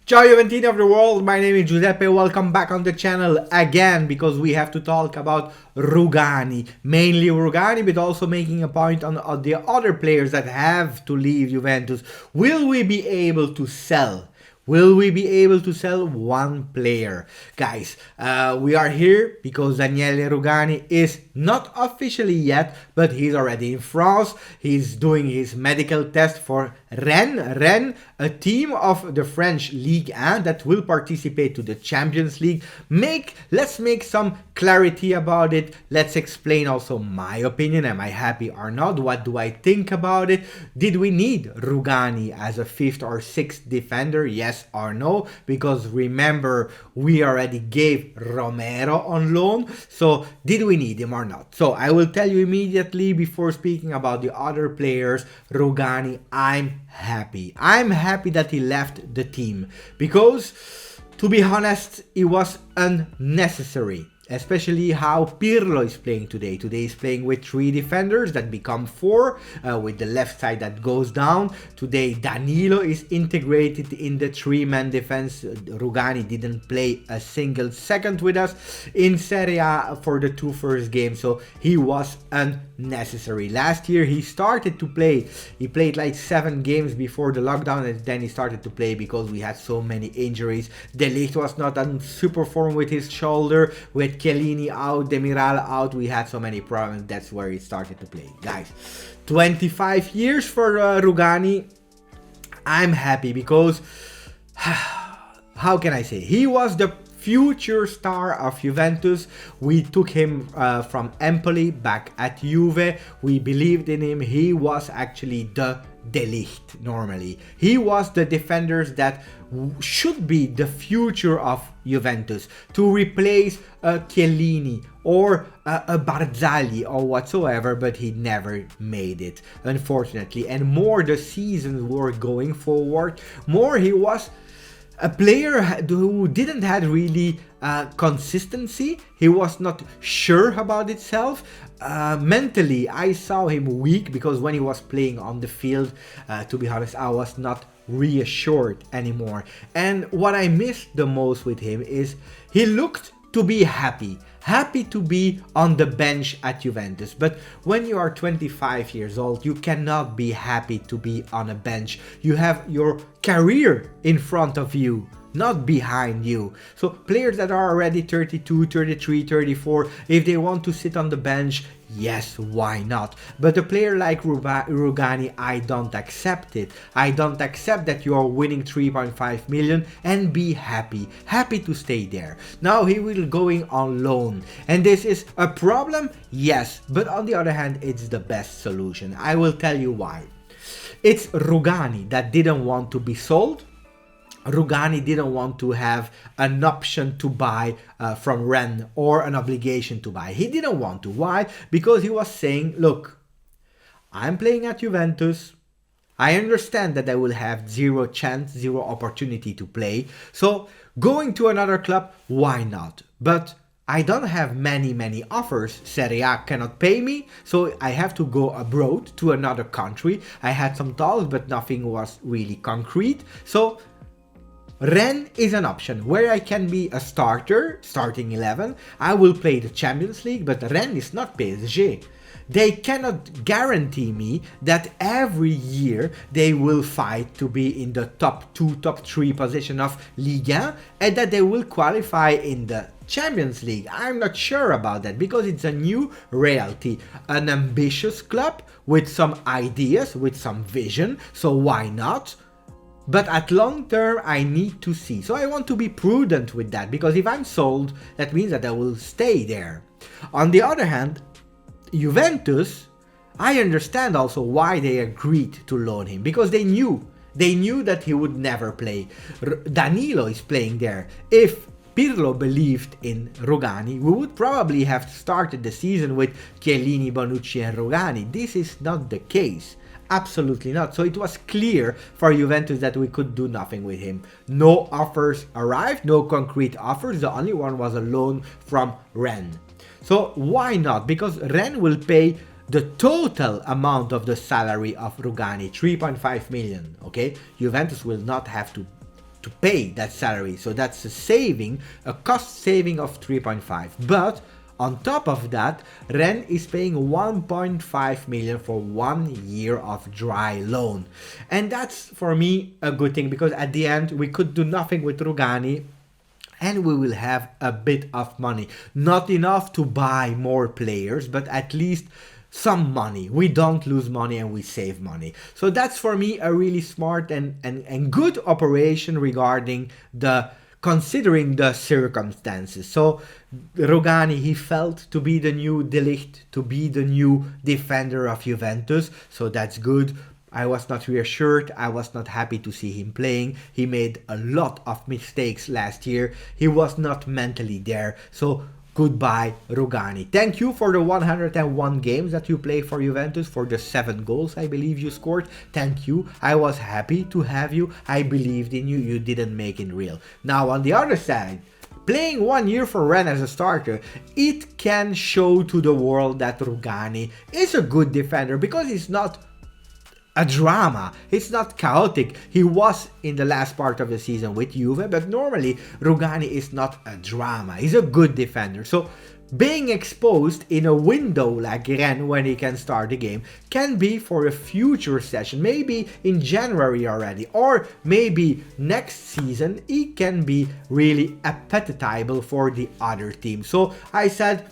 Ciao Juventini of the world, my name is Giuseppe, welcome back on the channel again because we have to talk about Rugani, mainly Rugani, but also making a point on the other players that have to leave Juventus. Will we be able to sell? Will we be able to sell one player? Guys, we are here because Daniele Rugani is not officially yet, but he's already in France. He's doing his medical test for Rennes. Rennes, a team of the French Ligue 1 that will participate to the Champions League. Let's make some clarity about it. Let's explain also my opinion. Am I happy or not? What do I think about it? Did we need Rugani as a 5th or 6th defender? Yes or no? Because remember, we already gave Romero on loan. So did we need him or not? So I will tell you immediately before speaking about the other players. Rugani, I'm happy. I'm happy that he left the team because, to be honest, it was unnecessary. Especially how Pirlo is playing today. Today he's playing with 3 defenders that become 4, with the left side that goes down. Today Danilo is integrated in the 3-man defense. Rugani didn't play a single second with us in Serie A for the 2 first games, so he was unnecessary. Last year he started to play. He played like 7 games before the lockdown, and then he started to play because we had so many injuries. De Ligt was not on super form with his shoulder, with Chiellini out, Demiral out. We had so many problems. That's where he started to play. Guys, 25 years for Rugani. I'm happy because how can I say, he was the future star of Juventus. We took him from Empoli back at Juve. We believed in him. He was actually the De Ligt normally. He was the defenders that should be the future of Juventus, to replace Chiellini or a Barzagli or whatsoever, but he never made it, unfortunately. And more the seasons were going forward, more he was a player who didn't have really consistency. He was not sure about itself. Mentally, I saw him weak because when he was playing on the field, to be honest, I was not reassured anymore. And what I missed the most with him is he looked to be happy to be on the bench at Juventus. But when you are 25 years old, you cannot be happy to be on a bench. You have your career in front of you, not behind you. So players that are already 32, 33, 34, if they want to sit on the bench, yes, why not? But a player like Rugani, I don't accept it. I don't accept that you are winning 3.5 million and be happy to stay there. Now he will going on loan, and this is a problem, yes, but on the other hand, it's the best solution. I will tell you why. It's Rugani that didn't want to be sold. Rugani didn't want to have an option to buy from Rennes or an obligation to buy. He didn't want to. Why? Because he was saying, look, I'm playing at Juventus. I understand that I will have zero chance, zero opportunity to play. So going to another club, why not? But I don't have many offers. Serie A cannot pay me, so I have to go abroad to another country. I had some talks, but nothing was really concrete. So Rennes is an option where I can be a starter, starting 11. I will play the Champions League, but Rennes is not PSG. They cannot guarantee me that every year they will fight to be in the top 2, top 3 position of Ligue 1 and that they will qualify in the Champions League. I'm not sure about that because it's a new reality. An ambitious club with some ideas, with some vision, so why not? But at long term, I need to see. So I want to be prudent with that, because if I'm sold, that means that I will stay there. On the other hand, Juventus, I understand also why they agreed to loan him, because they knew that he would never play. Danilo is playing there. If Pirlo believed in Rugani, we would probably have started the season with Chiellini, Bonucci and Rugani. This is not the case. Absolutely not. So it was clear for Juventus that we could do nothing with him. No offers arrived, no concrete offers. The only one was a loan from Rennes. So why not? Because Rennes will pay the total amount of the salary of Rugani, 3.5 million, okay? Juventus will not have to to pay that salary. So that's a saving, a cost saving of 3.5. But on top of that, Rennes is paying 1.5 million for 1 year of dry loan. And that's for me a good thing, because at the end we could do nothing with Rugani and we will have a bit of money. Not enough to buy more players, but at least some money. We don't lose money and we save money. So that's for me a really smart and good operation regarding considering the circumstances. So Rugani, he felt to be the new De Ligt, to be the new defender of Juventus. So that's good. I was not reassured. I was not happy to see him playing. He made a lot of mistakes last year. He was not mentally there. So goodbye, Rugani. Thank you for the 101 games that you played for Juventus, for the 7 goals I believe you scored. Thank you. I was happy to have you. I believed in you. You didn't make it real. Now, on the other side, playing 1 year for Rennes as a starter, it can show to the world that Rugani is a good defender, because he's not a drama. It's not chaotic. He was in the last part of the season with Juve, but normally Rugani is not a drama. He's a good defender. So being exposed in a window like Rennes when he can start the game can be for a future session, maybe in January already, or maybe next season he can be really appetitable for the other team. So I said,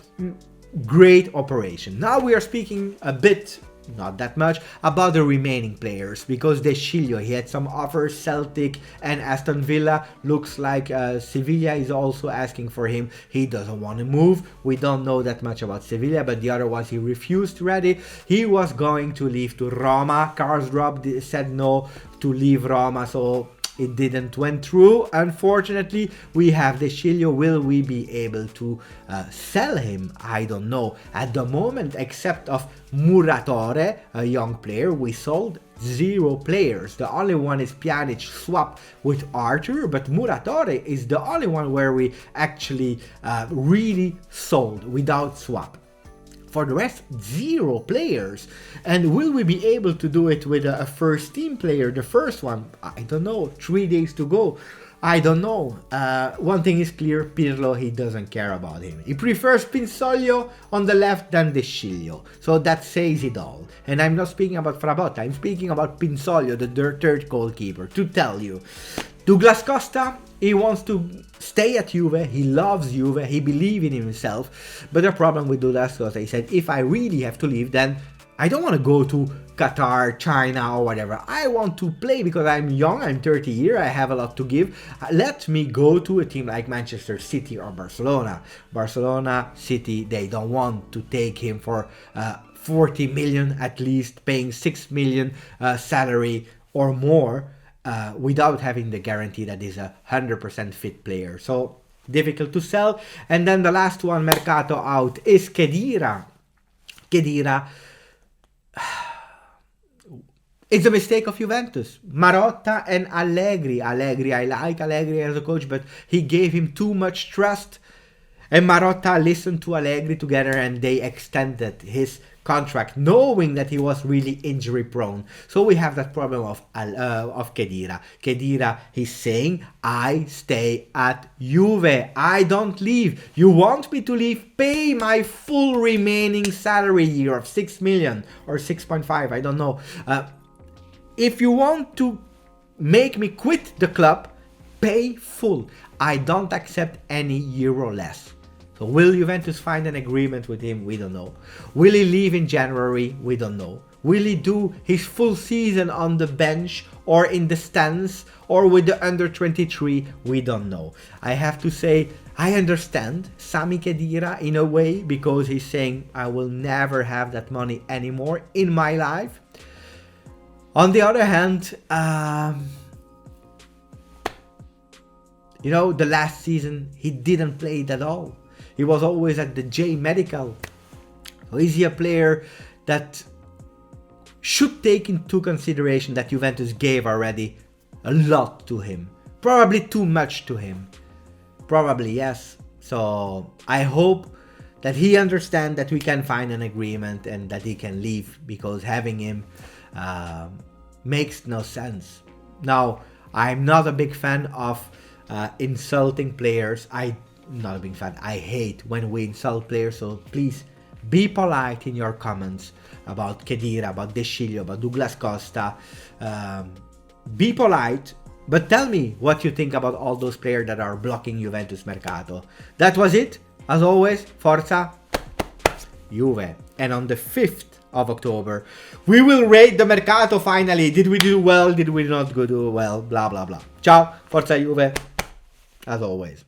great operation. Now we are speaking a bit, not that much, about the remaining players, because De Sciglio, he had some offers. Celtic and Aston Villa, looks like Sevilla is also asking for him. He doesn't want to move. We don't know that much about Sevilla, but the other ones he refused already. He was going to leave to Roma. Karsdorp said no to leave Roma, so it didn't went through. Unfortunately, we have De Sciglio. Will we be able to sell him? I don't know. At the moment, except of Muratore, a young player, we sold 0 players. The only one is Pjanic swap with Arthur, but Muratore is the only one where we actually really sold without swap. For the rest, 0 players. And will we be able to do it with a first team player, the first one? I don't know. 3 days to go. I don't know. One thing is clear, Pirlo, he doesn't care about him. He prefers Pinsoglio on the left than De Sciglio. So that says it all. And I'm not speaking about Frabotta, I'm speaking about Pinsoglio, the third goalkeeper, to tell you. Douglas Costa, he wants to stay at Juve, he loves Juve, he believes in himself. But the problem with Douglas Costa, he said, if I really have to leave, then I don't want to go to Qatar, China or whatever. I want to play because I'm young, I'm 30 years, I have a lot to give. Let me go to a team like Manchester City or Barcelona. Barcelona, City, they don't want to take him for 40 million at least, paying 6 million salary or more. Without having the guarantee that he's a 100% fit player. So difficult to sell. And then the last one, Mercato out, is Kedira. Kedira, it's a mistake of Juventus. Marotta and Allegri. I like Allegri as a coach, but he gave him too much trust. And Marotta listened to Allegri together and they extended his contract, knowing that he was really injury prone. So we have that problem of Kedira. Kedira, he's saying, I stay at Juve. I don't leave. You want me to leave? Pay my full remaining salary year of 6 million or 6.5. I don't know. If you want to make me quit the club, pay full. I don't accept any euro less. So will Juventus find an agreement with him? We don't know. Will he leave in January? We don't know. Will he do his full season on the bench or in the stands or with the under 23? We don't know. I have to say, I understand Sami Kedira in a way, because he's saying, I will never have that money anymore in my life. On the other hand, you know, the last season, he didn't play it at all. He was always at the J Medical. So is he a player that should take into consideration that Juventus gave already a lot to him? Probably too much to him. Probably, yes. So I hope that he understands that we can find an agreement and that he can leave, because having him makes no sense. Now, I'm not a big fan of insulting players. I'm not a big fan. I hate when we insult players, so please be polite in your comments about Kedira, about De Sciglio, about Douglas Costa. Be polite, but tell me what you think about all those players that are blocking Juventus Mercato. That was it. As always, Forza Juve. And on the 5th of October, we will rate the Mercato finally. Did we do well? Did we not do well? Blah, blah, blah. Ciao, Forza Juve, as always.